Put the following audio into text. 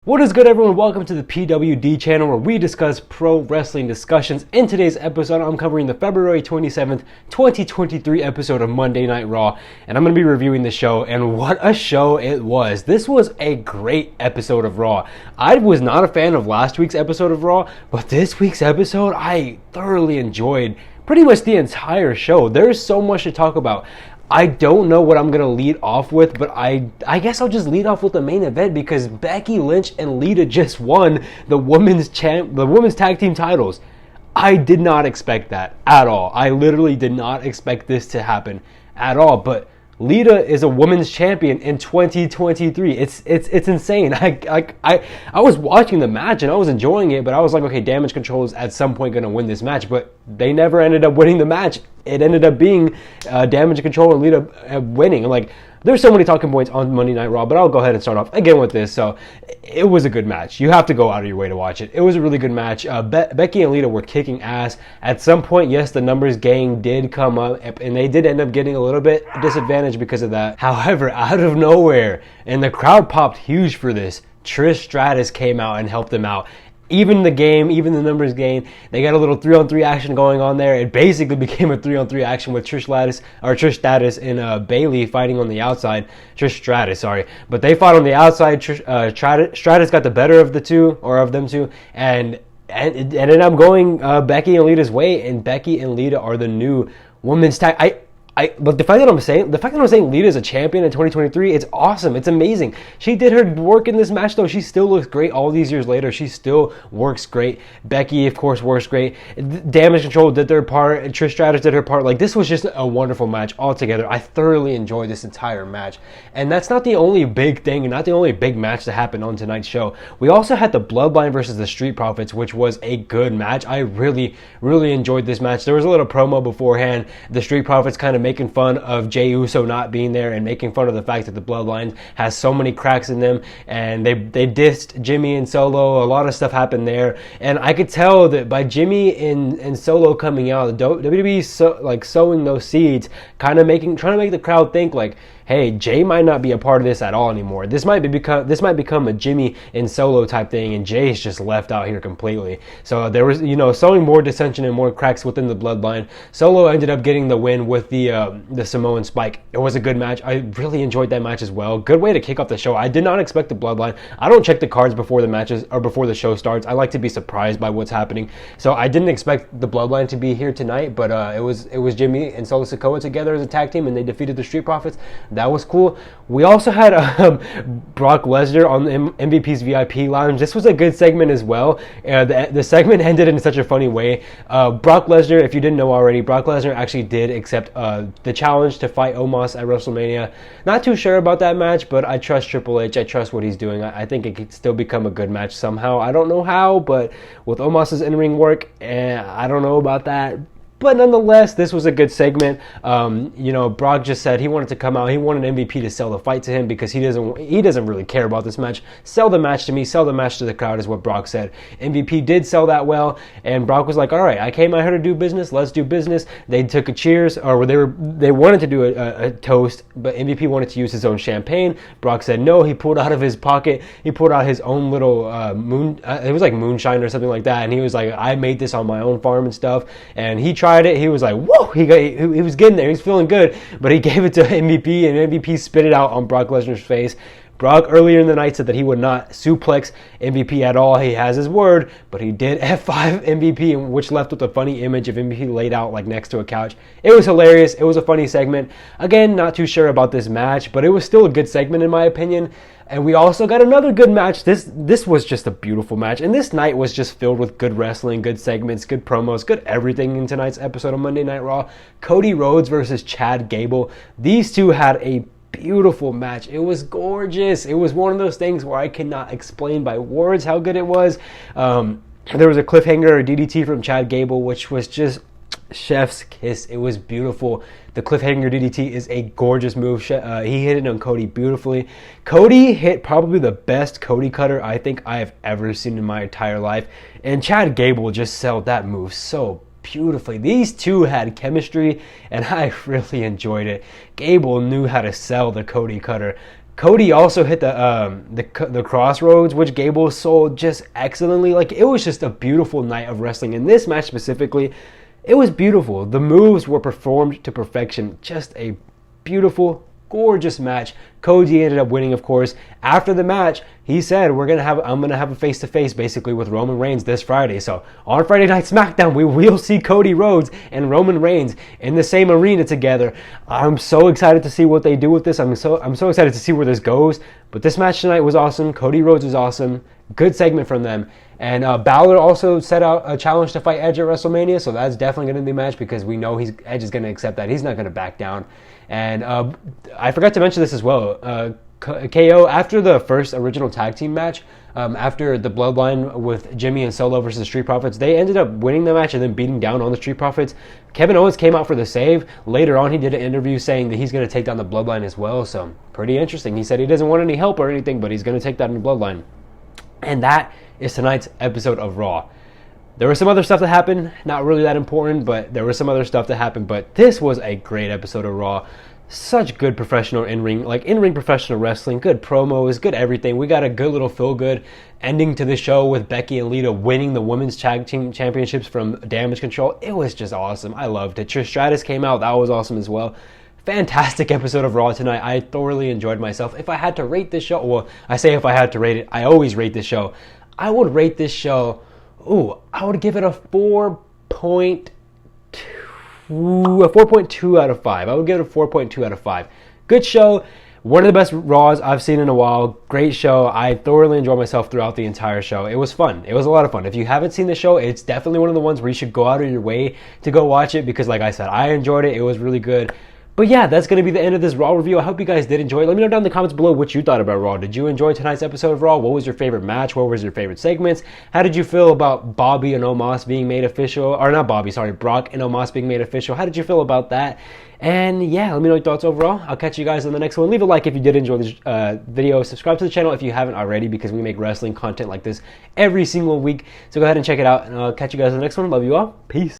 What is good, everyone? Welcome to the PWD channel where we discuss pro wrestling discussions. In today's episode, I'm covering the February 27th, 2023 episode of Monday Night Raw, and I'm going to be reviewing the show, and what a show it was. This was a great episode of Raw. I was not a fan of last week's episode of Raw, but this week's episode, I thoroughly enjoyed pretty much the entire show. There's so much to talk about. I don't know what I'm going to lead off with, but I guess I'll just lead off with the main event because Becky Lynch and Lita just won the women's tag team titles. I did not expect that at all. I literally did not expect this to happen at all, but Lita is a women's champion in 2023. It's insane. I was watching the match and I was enjoying it, but I was like, okay, Damage Control is at some point going to win this match, but they never ended up winning the match. It ended up being Damage Control and Lita winning. Like, there's so many talking points on Monday Night Raw, but I'll go ahead and start off again with this. So, it was a good match. You have to go out of your way to watch it. It was a really good match. Becky and Lita were kicking ass. At some point, yes, the numbers gang did come up, and they did end up getting a little bit disadvantaged because of that. However, out of nowhere, and the crowd popped huge for this, Trish Stratus came out and helped them out. Even the numbers game, they got a little 3-on-3 action going on there. It basically became a 3-on-3 action with Trish Stratus and Bayley fighting on the outside. Trish Stratus, sorry. But they fought on the outside. Stratus got the better of them two. And it ended up going Becky and Lita's way. And Becky and Lita are the new women's tag. But the fact that I'm saying Lita is a champion in 2023, it's awesome. It's amazing. She did her work in this match, though. She still looks great all these years later. She still works great. Becky, of course, works great. Damage Control did their part. Trish Stratus did her part. Like, this was just a wonderful match altogether. I thoroughly enjoyed this entire match. And that's not the only big thing and not the only big match that happened on tonight's show. We also had the Bloodline versus the Street Profits, which was a good match. I really, really enjoyed this match. There was a little promo beforehand. The Street Profits kind of making fun of Jey Uso not being there and making fun of the fact that the Bloodline has so many cracks in them, and they dissed Jimmy and Solo. A lot of stuff happened there, and I could tell that by Jimmy and Solo coming out, WWE sowing those seeds, trying to make the crowd think like, hey, Jay might not be a part of this at all anymore. This might become a Jimmy and Solo type thing, and Jay's just left out here completely. So there was, sowing more dissension and more cracks within the Bloodline. Solo ended up getting the win with the Samoan Spike. It was a good match. I really enjoyed that match as well. Good way to kick off the show. I did not expect the Bloodline. I don't check the cards before the matches or before the show starts. I like to be surprised by what's happening. So I didn't expect the Bloodline to be here tonight, but it was Jimmy and Solo Sikoa together as a tag team, and they defeated the Street Profits. That was cool. We also had Brock Lesnar on the MVP's VIP lounge. This was a good segment as well. The segment ended in such a funny way. Brock Lesnar, if you didn't know already, Brock Lesnar actually did accept the challenge to fight Omos at WrestleMania. Not too sure about that match, but I trust Triple H. I trust what he's doing. I think it could still become a good match somehow. I don't know how, but with Omos's in-ring work, I don't know about that. But nonetheless, this was a good segment. Brock just said he wanted to come out. He wanted MVP to sell the fight to him because he doesn't really care about this match. Sell the match to me. Sell the match to the crowd is what Brock said. MVP did sell that well, and Brock was like, all right, I came out here to do business. Let's do business. They took a cheers, or they wanted to do a toast, but MVP wanted to use his own champagne. Brock said no. He pulled out of his pocket. He pulled out his own little it was like moonshine or something like that, and he was like, I made this on my own farm and stuff, and he tried it. He was like, whoa, he was getting there. He was feeling good, but he gave it to MVP, and MVP spit it out on Brock Lesnar's face. Brock earlier in the night said that he would not suplex MVP at all. He has his word, but he did F5 MVP, which left with a funny image of MVP laid out like next to a couch. It was hilarious. It was a funny segment. Again, not too sure about this match, but it was still a good segment in my opinion. And we also got another good match. This was just a beautiful match. And this night was just filled with good wrestling, good segments, good promos, good everything in tonight's episode of Monday Night Raw. Cody Rhodes versus Chad Gable. These two had a beautiful match. It was gorgeous. It was one of those things where I cannot explain by words how good it was. There was a cliffhanger or DDT from Chad Gable, which was just chef's kiss. It was beautiful. The cliffhanger DDT is a gorgeous move. He hit it on Cody beautifully. Cody hit probably the best Cody cutter I think I have ever seen in my entire life. And Chad Gable just sold that move so beautifully. These two had chemistry, and I really enjoyed it. Gable knew how to sell the Cody cutter. Cody also hit the crossroads, which Gable sold just excellently. Like, it was just a beautiful night of wrestling. In this match specifically, it was beautiful. The moves were performed to perfection. Just a beautiful, gorgeous match. Cody ended up winning, of course. After the match, he said, I'm gonna have a face-to-face basically with Roman Reigns this Friday. So on Friday Night SmackDown, we will see Cody Rhodes and Roman Reigns in the same arena together. I'm so excited to see what they do with this. I'm so excited to see where this goes. But this match tonight was awesome. Cody Rhodes was awesome. Good segment from them. And Balor also set out a challenge to fight Edge at WrestleMania, so that's definitely going to be a match because we know Edge is going to accept that. He's not going to back down. And I forgot to mention this as well. KO, after the first original tag team match, after the Bloodline with Jimmy and Solo versus Street Profits, they ended up winning the match and then beating down on the Street Profits. Kevin Owens came out for the save. Later on, he did an interview saying that he's going to take down the Bloodline as well, so pretty interesting. He said he doesn't want any help or anything, but he's going to take down the Bloodline. And that is tonight's episode of Raw. There was some other stuff that happened, not really that important, but there was some other stuff that happened. But this was a great episode of Raw. Such good professional in-ring professional wrestling, good promos, good everything. We got a good little feel-good ending to the show with Becky and Lita winning the women's tag team championships from Damage Control. It was just awesome. I loved it. Trish Stratus came out. That was awesome as well. Fantastic episode of Raw tonight. I thoroughly enjoyed myself. If I had to rate this show, well, I say if I had to rate it, I always rate this show. I would rate this show, I would give it a 4.2 out of 5. I would give it a 4.2 out of 5. Good show. One of the best Raws I've seen in a while. Great show. I thoroughly enjoyed myself throughout the entire show. It was fun. It was a lot of fun. If you haven't seen the show, it's definitely one of the ones where you should go out of your way to go watch it because, like I said, I enjoyed it. It was really good. But yeah, that's going to be the end of this Raw review. I hope you guys did enjoy it. Let me know down in the comments below what you thought about Raw. Did you enjoy tonight's episode of Raw? What was your favorite match? What was your favorite segments? How did you feel about Bobby and Omos being made official? Or not Bobby, sorry, Brock and Omos being made official. How did you feel about that? And yeah, let me know your thoughts overall. I'll catch you guys in the next one. Leave a like if you did enjoy this video. Subscribe to the channel if you haven't already because we make wrestling content like this every single week. So go ahead and check it out. And I'll catch you guys in the next one. Love you all. Peace.